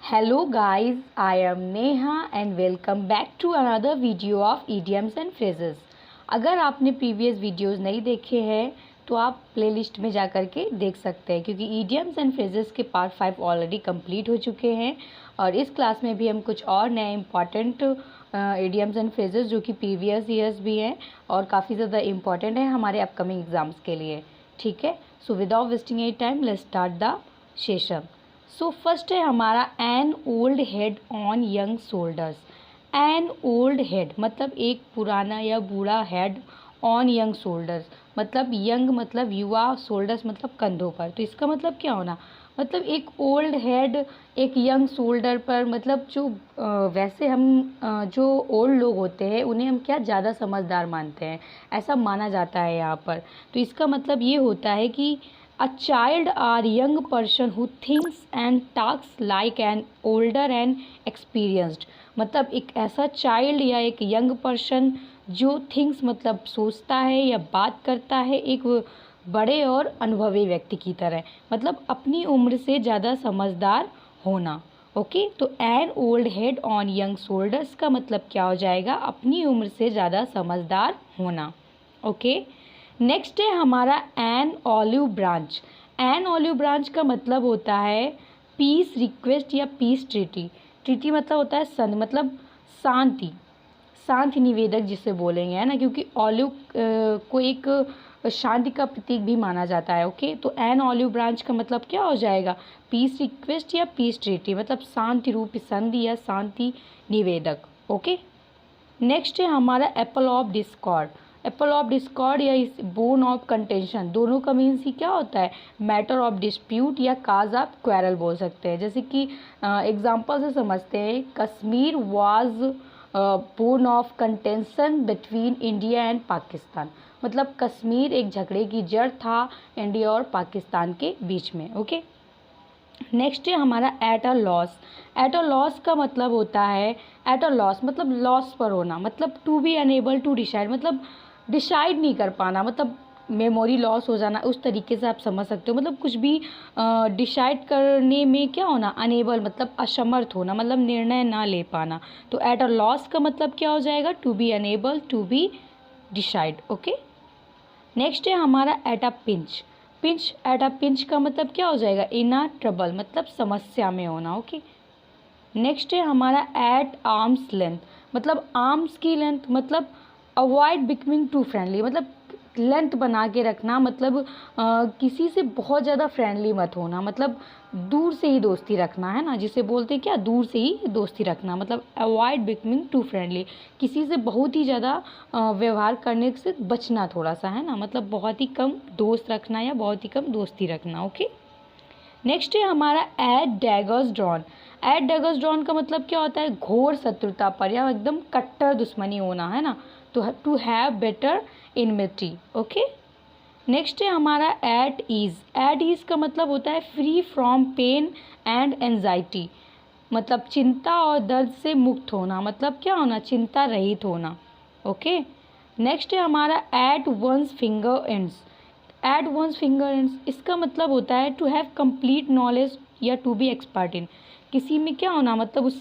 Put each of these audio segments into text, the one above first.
Hello guys, I am Neha and welcome back to another video of idioms and phrases। अगर आपने previous videos नहीं देखे हैं तो आप प्लेलिस्ट में जा कर के देख सकते हैं, क्योंकि idioms and phrases के पार्ट 5 ऑलरेडी कंप्लीट हो चुके हैं और इस क्लास में भी हम कुछ और नए इम्पॉर्टेंट idioms and phrases जो कि प्रीवियस ईयर्स भी हैं और काफ़ी ज़्यादा इम्पॉर्टेंट है हमारे अपकमिंग एग्ज़ाम्स के लिए। ठीक है, so without wasting any time let's start the session. So first है हमारा an old head on young shoulders. An old head मतलब एक पुराना या बूढ़ा हेड ऑन यंग शोल्डर्स, मतलब यंग मतलब युवा, शोल्डर्स मतलब कंधों पर। तो इसका मतलब क्या होना, मतलब एक ओल्ड हेड एक यंग शोल्डर पर, मतलब जो वैसे हम जो ओल्ड लोग होते हैं उन्हें हम क्या ज़्यादा समझदार मानते हैं, ऐसा माना जाता है यहाँ पर। तो इसका मतलब ये होता है कि A child or young person who thinks and talks like an older and experienced, मतलब एक ऐसा चाइल्ड या एक यंग पर्सन जो थिंक्स मतलब सोचता है या बात करता है एक बड़े और अनुभवी व्यक्ति की तरह, मतलब अपनी उम्र से ज़्यादा समझदार होना। ओके, तो an old head on young shoulders का मतलब क्या हो जाएगा, अपनी उम्र से ज़्यादा समझदार होना। ओके, नेक्स्ट है हमारा an olive branch. An olive branch का मतलब होता है पीस रिक्वेस्ट या पीस ट्रीटी। ट्रीटी मतलब होता है संधि, मतलब शांति, शांति निवेदक जिसे बोलेंगे, है ना, क्योंकि ऑलिव को एक शांति का प्रतीक भी माना जाता है। ओके, तो एन ऑलिव ब्रांच का मतलब क्या हो जाएगा, पीस रिक्वेस्ट या पीस ट्रीटी, मतलब शांति रूपी संधि या शांति निवेदक। ओके, नेक्स्ट है हमारा Apple of Discord. Apple of Discord या इस बोन ऑफ कंटेंशन, दोनों का मीन्स ही क्या होता है, मैटर ऑफ डिस्प्यूट या काज ऑफ क्वेरल बोल सकते हैं। जैसे कि एग्जांपल से समझते हैं, Kashmir was bone of contention between India and Pakistan, मतलब कश्मीर एक झगड़े की जड़ था इंडिया और पाकिस्तान के बीच में। ओके, नेक्स्ट है हमारा at a loss. At a loss का मतलब होता है, एट अ लॉस मतलब लॉस पर होना, मतलब to be unable to decide, मतलब डिसाइड नहीं कर पाना, मतलब मेमोरी लॉस हो जाना, उस तरीके से आप समझ सकते हो। मतलब कुछ भी डिसाइड करने में क्या होना, अनेबल मतलब असमर्थ होना, मतलब निर्णय ना ले पाना। तो एट अ लॉस का मतलब क्या हो जाएगा, to be unable to be decide. Okay, next है हमारा at a pinch. Pinch, at a pinch का मतलब क्या हो जाएगा, इन अ ट्रबल, मतलब समस्या में होना। ओके, नेक्स्ट है हमारा एट आर्म्स लेंथ, मतलब आर्म्स की लेंथ, मतलब अवॉइड बिकमिंग टू फ्रेंडली, मतलब लेंथ बना के रखना, मतलब किसी से बहुत ज़्यादा फ्रेंडली मत होना, मतलब दूर से ही दोस्ती रखना, है ना, जिसे बोलते हैं क्या, दूर से ही दोस्ती रखना, मतलब अवॉइड बिकमिंग टू फ्रेंडली, किसी से बहुत ही ज़्यादा व्यवहार करने से बचना थोड़ा सा, है ना, मतलब बहुत ही कम दोस्त रखना या बहुत ही कम दोस्ती रखना। ओके, नेक्स्ट है हमारा at daggers drawn. At daggers drawn का मतलब क्या होता है, घोर शत्रुता पर या एकदम कट्टर दुश्मनी होना, है ना, तो to have better enmity. Okay, next है हमारा एट ईज। एट ईज का मतलब होता है free from pain and anxiety, मतलब चिंता और दर्द से मुक्त होना, मतलब क्या होना, चिंता रहित होना। ओके, नेक्स्ट है हमारा at one's finger ends. At one's finger ends, इसका मतलब होता है टू हैव कंप्लीट नॉलेज या टू बी एक्सपर्ट इन, किसी में क्या होना, मतलब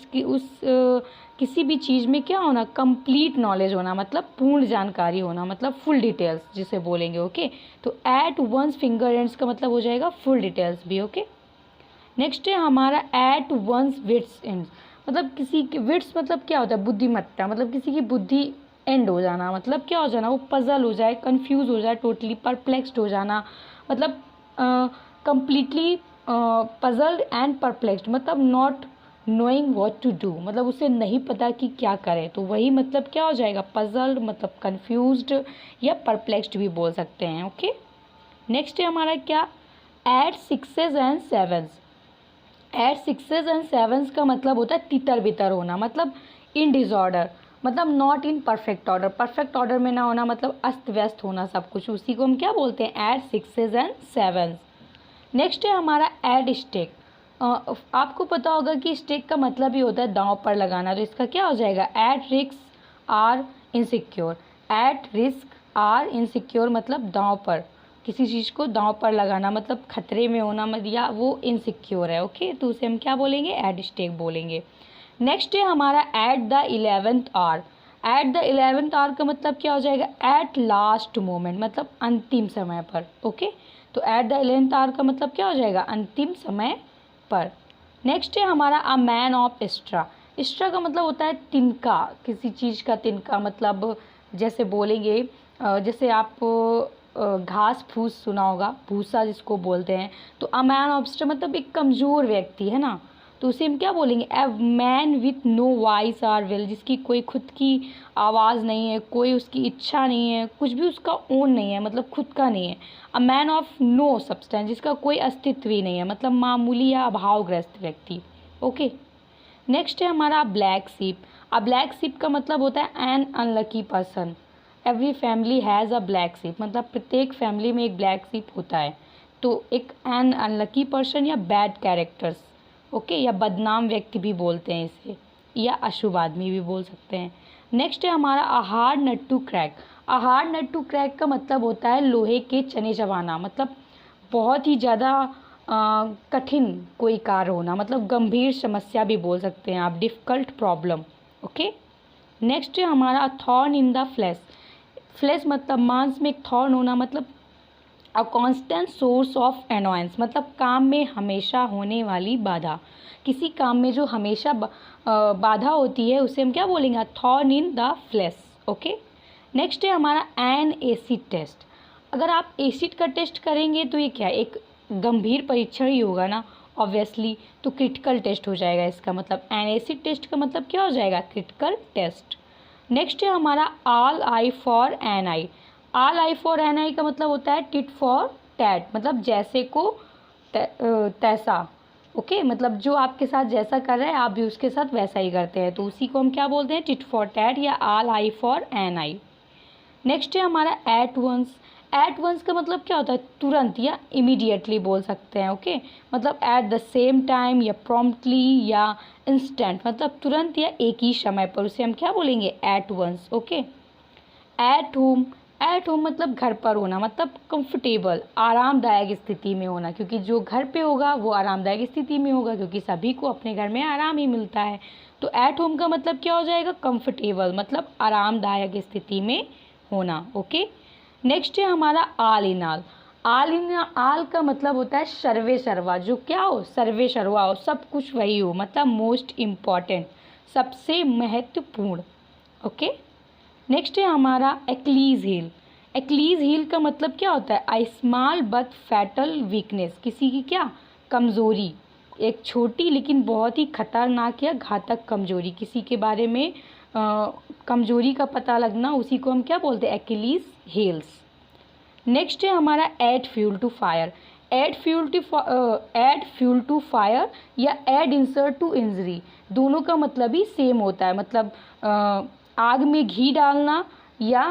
किसी भी चीज़ में क्या होना, कंप्लीट नॉलेज होना, मतलब पूर्ण जानकारी होना, मतलब फुल डिटेल्स जिसे बोलेंगे। ओके, तो एट वंस फिंगर एंड्स का मतलब हो जाएगा फुल डिटेल्स भी। ओके, नेक्स्ट है हमारा एट वंस विट्स एंड्स, मतलब किसी की विट्स मतलब क्या होता है, बुद्धिमत्ता, मतलब किसी की बुद्धि एंड हो जाना, मतलब क्या हो जाना, वो पजल हो जाए, कंफ्यूज हो जाए, टोटली परप्लेक्स्ड हो जाना, मतलब कंप्लीटली पजल्ड एंड परप्लेक्स्ड, मतलब not knowing what to do, मतलब उसे नहीं पता कि क्या करे, तो वही मतलब क्या हो जाएगा, पजल्ड, मतलब कंफ्यूज्ड या परप्लेक्स्ड भी बोल सकते हैं। ओके, नेक्स्ट है हमारा क्या, at sixes and sevens. At sixes and sevens का मतलब होता है तितर बितर होना, मतलब इन डिसऑर्डर, मतलब not in perfect order, perfect order में ना होना, मतलब अस्त व्यस्त होना सब कुछ, उसी को हम क्या बोलते हैं, at sixes and sevens. Next है हमारा एट स्टेक। आपको पता होगा कि स्टेक का मतलब ही होता है दांव पर लगाना, तो इसका क्या हो जाएगा, at risk or insecure. At risk or insecure मतलब दांव पर, किसी चीज़ को दांव पर लगाना, मतलब खतरे में होना, मतलब या वो इनसिक्योर है। ओके, तो उसे हम क्या बोलेंगे? एट स्टेक बोलेंगे। नेक्स्ट है हमारा at the 11th hour. At the 11th hour का मतलब क्या हो जाएगा? एट लास्ट मोमेंट, मतलब अंतिम समय पर। ओके, तो एट द 11th आवर का मतलब क्या हो जाएगा? अंतिम समय पर। नेक्स्ट है हमारा अ मैन ऑफ स्ट्रा। स्ट्रा का मतलब होता है तिनका, किसी चीज़ का तिनका, मतलब जैसे बोलेंगे जैसे आप घास फूस सुना होगा, भूसा जिसको बोलते हैं, तो अ मैन ऑफ स्ट्रा मतलब एक कमज़ोर व्यक्ति है ना, तो उसे हम क्या बोलेंगे? A man with no voice or will, जिसकी कोई खुद की आवाज़ नहीं है, कोई उसकी इच्छा नहीं है, कुछ भी उसका ओन नहीं है, मतलब खुद का नहीं है। A man of no substance, जिसका कोई अस्तित्व ही नहीं है, मतलब मामूली या अभावग्रस्त व्यक्ति। ओके, नेक्स्ट है हमारा ब्लैक सीप। अ ब्लैक सीप का मतलब होता है an unlucky person. Every family has a black sheep, मतलब प्रत्येक फैमिली में एक ब्लैक सीप होता है। तो एक एन अनलकी पर्सन या बैड कैरेक्टर्स, ओके, या बदनाम व्यक्ति भी बोलते हैं इसे, या अशुभ आदमी भी बोल सकते हैं। नेक्स्ट है हमारा a hard nut to crack. A hard nut to crack का मतलब होता है लोहे के चने चबाना, मतलब बहुत ही ज़्यादा कठिन कोई कार्य होना, मतलब गंभीर समस्या भी बोल सकते हैं आप, डिफ़िकल्ट प्रॉब्लम। ओके, नेक्स्ट है हमारा thorn in the flash. Flash मतलब मांस में एक थॉर्न होना, मतलब a constant source of annoyance, मतलब काम में हमेशा होने वाली बाधा। किसी काम में जो हमेशा बाधा होती है उसे हम क्या बोलेंगे? Thorn in the flash. Okay, next है हमारा एन एसिड टेस्ट। अगर आप एसिड का टेस्ट करेंगे तो ये क्या है? एक गंभीर परीक्षण ही होगा ना, ऑब्वियसली, तो क्रिटिकल टेस्ट हो जाएगा इसका मतलब। एन एसिड टेस्ट का मतलब क्या हो जाएगा? Critical test. नेक्स्ट है हमारा all eye for an eye. All eye for an eye का मतलब होता है टिट फॉर टैट, मतलब जैसे को तैसा। ओके, मतलब जो आपके साथ जैसा कर रहा है आप भी उसके साथ वैसा ही करते हैं, तो उसी को हम क्या बोलते हैं? टिट फॉर टैट या all eye for an eye. Next है हमारा एट वंस। एट वंस का मतलब क्या होता है? तुरंत या इमीडिएटली बोल सकते हैं। ओके, मतलब एट द सेम टाइम या प्रॉम्प्टली या इंस्टेंट, मतलब तुरंत या एक ही समय पर, उसे हम क्या बोलेंगे? At once. Okay, at home. At home मतलब घर पर होना, मतलब कंफर्टेबल, आरामदायक स्थिति में होना, क्योंकि जो घर पे होगा वो आरामदायक स्थिति में होगा, क्योंकि सभी को अपने घर में आराम ही मिलता है। तो एट होम का मतलब क्या हो जाएगा? कंफर्टेबल, मतलब आरामदायक स्थिति में होना। ओके, नेक्स्ट है हमारा आल इन आल। आल इन आल का मतलब होता है सर्वे सर्वा, जो क्या हो? सर्वे सर्वा हो, सब कुछ वही हो, मतलब मोस्ट इम्पॉर्टेंट, सबसे महत्वपूर्ण। ओके, नेक्स्ट है हमारा एक्लीज हील। एक्लीज हील का मतलब क्या होता है? आई स्मॉल बट फैटल वीकनेस, किसी की क्या? कमज़ोरी, एक छोटी लेकिन बहुत ही खतरनाक या घातक कमज़ोरी, किसी के बारे में कमज़ोरी का पता लगना, उसी को हम क्या बोलते हैं? Achilles heels. नेक्स्ट है हमारा add fuel to fire. Add fuel to fire या ऐड इंसर्ट टू इंजरी, दोनों का मतलब ही सेम होता है, मतलब आग में घी डालना या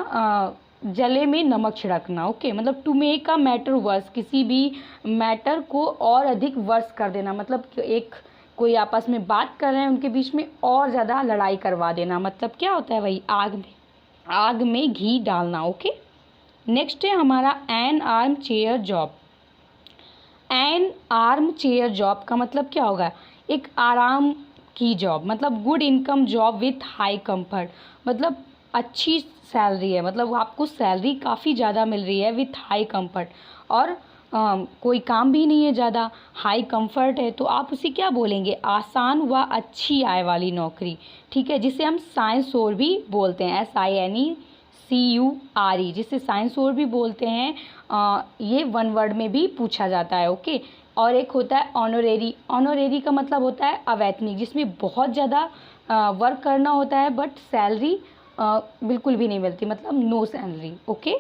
जले में नमक छिड़कना। ओके, मतलब to make a matter worse, किसी भी मैटर को और अधिक वर्स कर देना, मतलब एक कोई आपस में बात कर रहे हैं उनके बीच में और ज़्यादा लड़ाई करवा देना, मतलब क्या होता है? वही आग में घी डालना। ओके, नेक्स्ट है हमारा N arm chair job. N arm chair job का मतलब क्या होगा? एक आराम की जॉब, मतलब good income job with high comfort, मतलब अच्छी सैलरी है, मतलब आपको सैलरी काफ़ी ज़्यादा मिल रही है विथ हाई कंफर्ट, और कोई काम भी नहीं है ज़्यादा, हाई कंफर्ट है, तो आप उसे क्या बोलेंगे? आसान व अच्छी आय वाली नौकरी। ठीक है, जिसे हम साइंस और भी बोलते हैं, SINECURE, जिसे साइंस और भी बोलते हैं। ये वन वर्ड में भी पूछा जाता है। ओके, और एक होता है ऑनोरेरी। ऑनोरेरी का मतलब होता है अवैतनिक, जिसमें बहुत ज़्यादा वर्क करना होता है बट सैलरी बिल्कुल भी नहीं मिलती, मतलब नो सैलरी। ओके,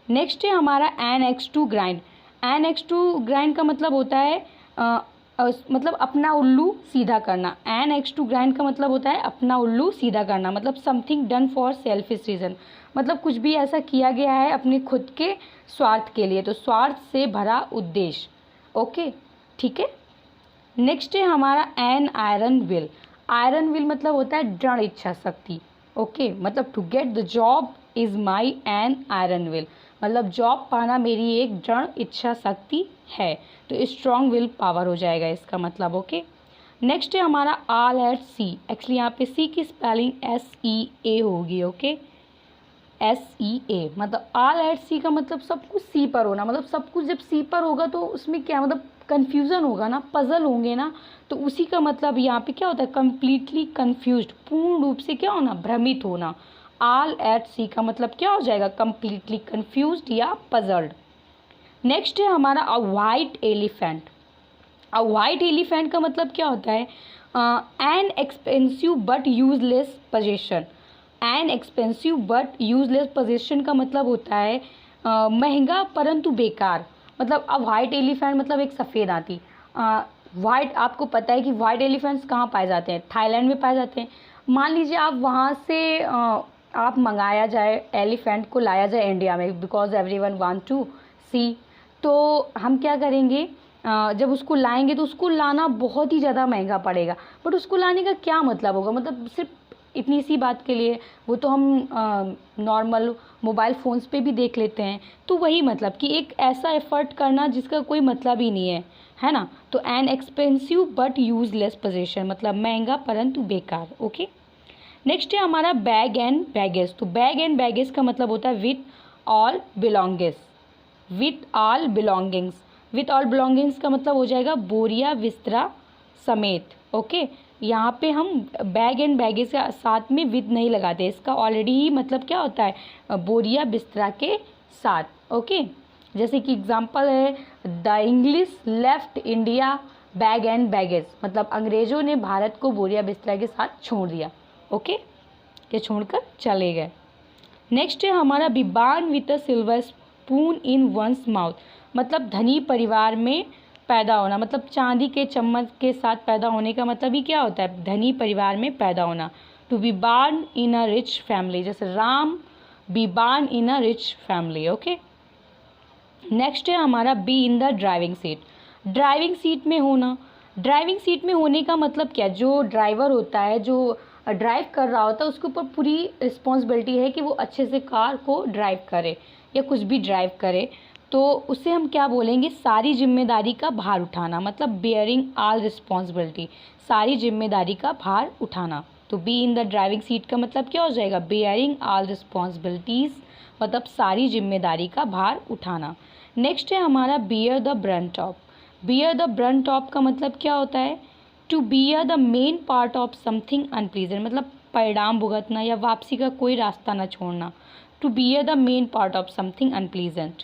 नेक्स्ट है हमारा NX2 ग्राइंड। NX2 ग्राइंड का मतलब होता है मतलब अपना उल्लू सीधा करना। NX2 ग्राइंड का मतलब होता है अपना उल्लू सीधा करना, मतलब something done for selfish reason, मतलब कुछ भी ऐसा किया गया है अपने खुद के स्वार्थ के लिए, तो स्वार्थ से भरा उद्देश्य। ओके, ठीक है। नेक्स्ट है हमारा an iron will. Iron will मतलब होता है दृढ़ इच्छा शक्ति। ओके, मतलब to get the job is my an iron will, मतलब जॉब पाना मेरी एक दृढ़ इच्छा शक्ति है, तो स्ट्रॉन्ग विल पावर हो जाएगा इसका मतलब। ओके, नेक्स्ट है हमारा ऑल एट सी। एक्चुअली यहाँ पे सी की स्पेलिंग SEA होगी। ओके, SEA मतलब ऑल एट सी का मतलब सब कुछ सी पर होना। मतलब सब कुछ जब सी पर होगा तो उसमें क्या मतलब कन्फ्यूज़न होगा ना, पजल होंगे ना, तो उसी का मतलब यहाँ पे क्या होता है, कम्प्लीटली कन्फ्यूज्ड, पूर्ण रूप से क्या होना, भ्रमित होना। ऑल एट सी का मतलब क्या हो जाएगा, कम्प्लीटली कन्फ्यूज्ड या पजल्ड। नेक्स्ट है हमारा अ वाइट एलिफेंट। अ वाइट एलिफेंट का मतलब क्या होता है, an expensive but useless possession. An expensive but useless possession का मतलब होता है महंगा परंतु बेकार। मतलब अब वाइट एलिफेंट मतलब एक सफ़ेद हाथी। वाइट, आपको पता है कि वाइट एलिफेंट्स कहाँ पाए जाते हैं, थाईलैंड में पाए जाते हैं। मान लीजिए आप वहाँ से आप मंगाया जाए, एलिफेंट को लाया जाए इंडिया में, बिकॉज एवरीवन वांट टू सी। तो हम क्या करेंगे, जब उसको लाएंगे तो उसको लाना बहुत ही ज़्यादा महंगा पड़ेगा। बट उसको लाने का क्या मतलब होगा, मतलब सिर्फ इतनी सी बात के लिए, वो तो हम नॉर्मल मोबाइल फ़ोन्स पे भी देख लेते हैं। तो वही मतलब कि एक ऐसा एफर्ट करना जिसका कोई मतलब ही नहीं है ना। तो an expensive but useless possession मतलब महंगा परंतु बेकार। ओके, नेक्स्ट है हमारा बैग एंड बैगेज। तो बैग एंड बैगेज का मतलब होता है with all belongings. With all belongings, with all belongings का मतलब हो जाएगा बोरिया बिस्तरा समेत। ओके, यहाँ पे हम बैग एंड बैगेज के साथ में विद नहीं लगाते, इसका ऑलरेडी ही मतलब क्या होता है, बोरिया बिस्तरा के साथ। ओके, जैसे कि एग्जांपल है the English left India bag and baggage, मतलब अंग्रेज़ों ने भारत को बोरिया बिस्तरा के साथ छोड़ दिया। ओके, ये छोड़कर चले गए। नेक्स्ट है हमारा be born with a silver spoon in one's mouth. मतलब धनी परिवार में पैदा होना, मतलब चांदी के चम्मच के साथ पैदा होने का मतलब ही क्या होता है, धनी परिवार में पैदा होना। To be born in a rich family, जैसे Ram be born in a rich family. Okay, next है हमारा be in the driving seat. Driving seat में होना, ड्राइविंग सीट में होने का मतलब क्या, जो ड्राइवर होता है, जो ड्राइव कर रहा होता है, उसके ऊपर पूरी रिस्पॉन्सिबिलिटी है कि वो अच्छे से कार को ड्राइव करे या कुछ भी ड्राइव करे। तो उसे हम क्या बोलेंगे, सारी जिम्मेदारी का भार उठाना, मतलब बेयरिंग ऑल रिस्पॉन्सिबिलिटी, सारी जिम्मेदारी का भार उठाना। तो B in the driving seat का मतलब क्या हो जाएगा, बेयरिंग ऑल रिस्पॉन्सिबिलिटीज़, मतलब सारी जिम्मेदारी का भार उठाना। नेक्स्ट है हमारा bear the brunt of. Bear the brunt of का मतलब क्या होता है, to bear the main part of something unpleasant, मतलब परिणाम भुगतना या वापसी का कोई रास्ता न छोड़ना। To bear the main part of something unpleasant.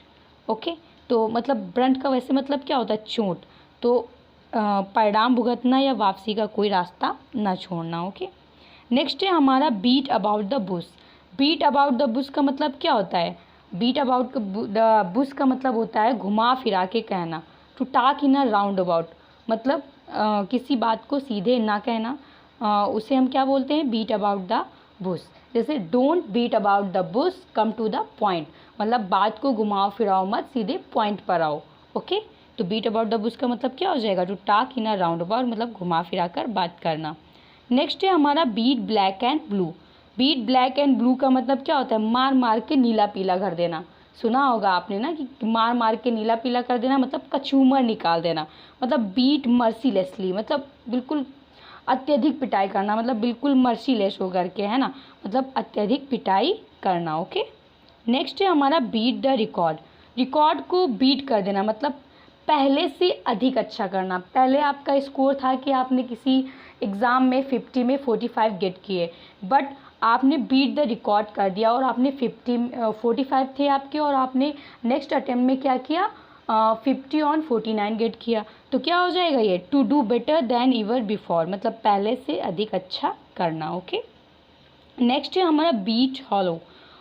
Okay, तो मतलब ब्रंट का वैसे मतलब क्या होता है, चोट। तो परिणाम भुगतना या वापसी का कोई रास्ता न छोड़ना। ओके, नेक्स्ट है हमारा beat about the bush. Beat about the bush का मतलब क्या होता है, बीट अबाउट द बुश का मतलब होता है घुमा फिरा के कहना। To talk in a roundabout, मतलब किसी बात को सीधे ना कहना, उसे हम क्या बोलते हैं, बीट अबाउट द बुश। जैसे don't beat about the bush, come to the point, मतलब बात को घुमाओ फिराओ मत, सीधे पॉइंट पर आओ। ओके, तो बीट अबाउट द बुश का मतलब क्या हो जाएगा, to talk in a roundabout, मतलब घुमा फिरा कर बात करना। नेक्स्ट है हमारा beat black and blue. Beat black and blue का मतलब क्या होता है, मार मार के नीला पीला कर देना। सुना होगा आपने ना कि मार मार के नीला पीला कर देना, मतलब कचूमर निकाल देना। मतलब बीट मर्सीलेसली, मतलब बिल्कुल अत्यधिक पिटाई करना, मतलब बिल्कुल मर्सीलेस हो करके, है ना, मतलब अत्यधिक पिटाई करना। ओके, नेक्स्ट है हमारा बीट द रिकॉर्ड। रिकॉर्ड को बीट कर देना, मतलब पहले से अधिक अच्छा करना। पहले आपका स्कोर था कि आपने किसी एग्ज़ाम में 50 में 45 गेट किए, बट आपने बीट द रिकॉर्ड कर दिया और आपने 45 थे आपके, और आपने नेक्स्ट अटेम्प्ट में क्या किया, 50 ऑन 49 गेट किया। तो क्या हो जाएगा ये, to do better than ever before, मतलब पहले से अधिक अच्छा करना। ओके, नेक्स्ट है हमारा बीट हॉलो।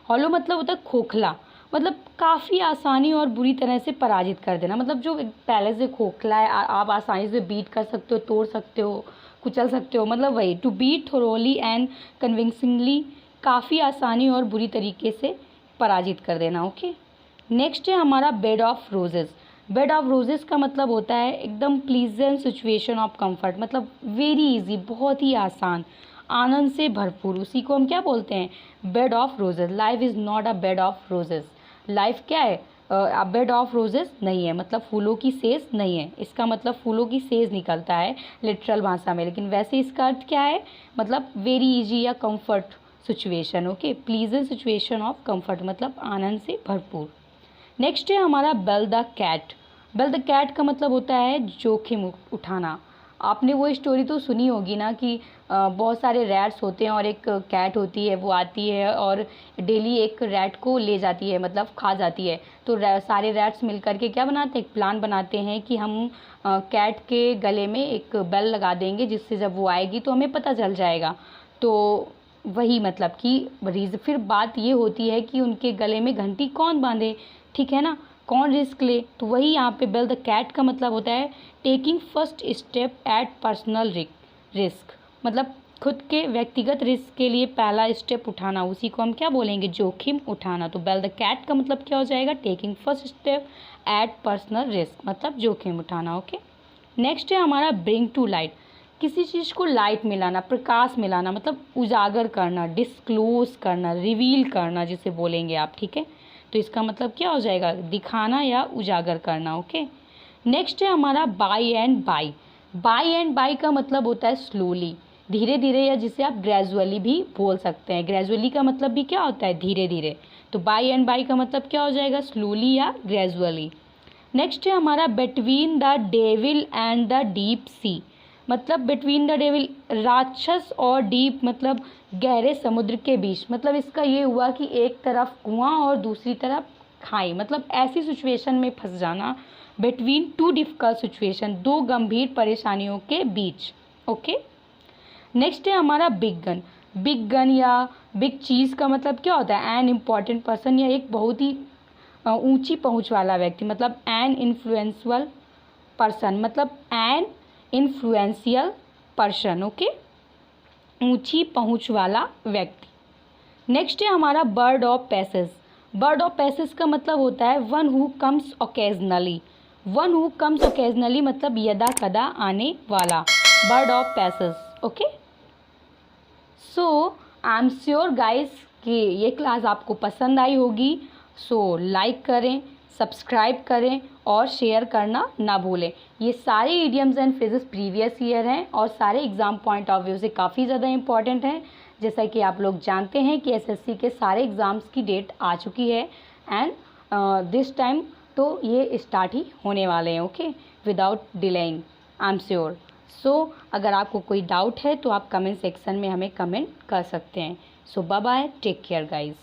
हॉलो मतलब होता है खोखला, मतलब काफ़ी आसानी और बुरी तरह से पराजित कर देना। मतलब जो पहले से खोखला है आप आसानी से बीट कर सकते हो, तोड़ सकते हो, कुचल सकते हो, मतलब वही to beat thoroughly and convincingly, काफ़ी आसानी और बुरी तरीके से पराजित कर देना। ओके, नेक्स्ट है हमारा bed of roses. Bed of roses का मतलब होता है एकदम प्लीजेंट सिचुएशन ऑफ कंफर्ट, मतलब वेरी इजी, बहुत ही आसान, आनंद से भरपूर, उसी को हम क्या बोलते हैं, bed of roses. Life is not a bed of roses, life क्या है, अ बेड ऑफ रोजेस नहीं है, मतलब फूलों की सेज नहीं है, इसका मतलब फूलों की सेज निकलता है लिटरल भाषा में, लेकिन वैसे इसका अर्थ क्या है, मतलब वेरी इजी या comfort situation. Okay, pleasant situation of comfort, मतलब आनंद से भरपूर। नेक्स्ट है हमारा bell the cat. Bell the cat का मतलब होता है जोखिम उठाना। आपने वो स्टोरी तो सुनी होगी ना कि बहुत सारे रैट्स होते हैं और एक कैट होती है, वो आती है और डेली एक रैट को ले जाती है, मतलब खा जाती है। तो सारे रैट्स मिल करके क्या बनाते हैं, एक प्लान बनाते हैं कि हम कैट के गले में एक बेल लगा देंगे, जिससे जब वो आएगी तो हमें पता चल जाएगा। तो वही मतलब कि फिर बात ये होती है कि उनके गले में घंटी कौन बांधे, ठीक है ना, कौन रिस्क ले। तो वही यहाँ पे बेल द कैट का मतलब होता है taking first step at personal risk, मतलब खुद के व्यक्तिगत रिस्क के लिए पहला स्टेप उठाना, उसी को हम क्या बोलेंगे, जोखिम उठाना। तो बेल द कैट का मतलब क्या हो जाएगा, taking first step at personal risk, मतलब जोखिम उठाना। ओके, नेक्स्ट है हमारा ब्रिंग टू लाइट। किसी चीज़ को लाइट मिलाना, प्रकाश मिलाना, मतलब उजागर करना, डिस्क्लोज करना, रिवील करना जिसे बोलेंगे आप, ठीक है। तो इसका मतलब क्या हो जाएगा, दिखाना या उजागर करना। ओके, नेक्स्ट है हमारा by and by. By and by का मतलब होता है स्लोली, धीरे धीरे, या जिसे आप ग्रेजुअली भी बोल सकते हैं। ग्रेजुअली का मतलब भी क्या होता है, धीरे धीरे। तो बाय एंड बाय का मतलब क्या हो जाएगा, स्लोली या ग्रेजुअली। नेक्स्ट है हमारा between the devil and the deep sea, मतलब बिटवीन द डेविल, राक्षस और डीप, मतलब गहरे समुद्र के बीच। मतलब इसका ये हुआ कि एक तरफ कुआं और दूसरी तरफ खाई, मतलब ऐसी सिचुएशन में फंस जाना, बिटवीन टू डिफिकल्ट सिचुएशन, दो गंभीर परेशानियों के बीच। ओके, नेक्स्ट है हमारा बिग गन। बिग गन या बिग चीज़ का मतलब क्या होता है, एन इम्पॉर्टेंट पर्सन, या एक बहुत ही ऊंची पहुंच वाला व्यक्ति, मतलब एन इन्फ्लुएंशियल पर्सन, मतलब एन इन्फ्लुएंशियल पर्सन। ओके, ऊंची पहुंच वाला व्यक्ति। नेक्स्ट है हमारा bird of passage. Bird of passage का मतलब होता है one who comes occasionally. One who comes occasionally मतलब यदा कदा आने वाला, bird of passage. Okay, so I am sure guys कि ये क्लास आपको पसंद आई होगी। सो लाइक करें, सब्सक्राइब करें और शेयर करना ना भूलें। ये सारे idioms and phrases previous year हैं और सारे एग्ज़ाम पॉइंट ऑफ व्यू से काफ़ी ज़्यादा इंपॉर्टेंट हैं। जैसा कि आप लोग जानते हैं कि एसएससी के सारे एग्ज़ाम्स की डेट आ चुकी है एंड दिस टाइम तो ये स्टार्ट ही होने वाले हैं। Okay, without delaying, I am sure. So अगर आपको कोई डाउट है तो आप कमेंट सेक्शन में हमें कमेंट कर सकते हैं। So bye bye, take care guys.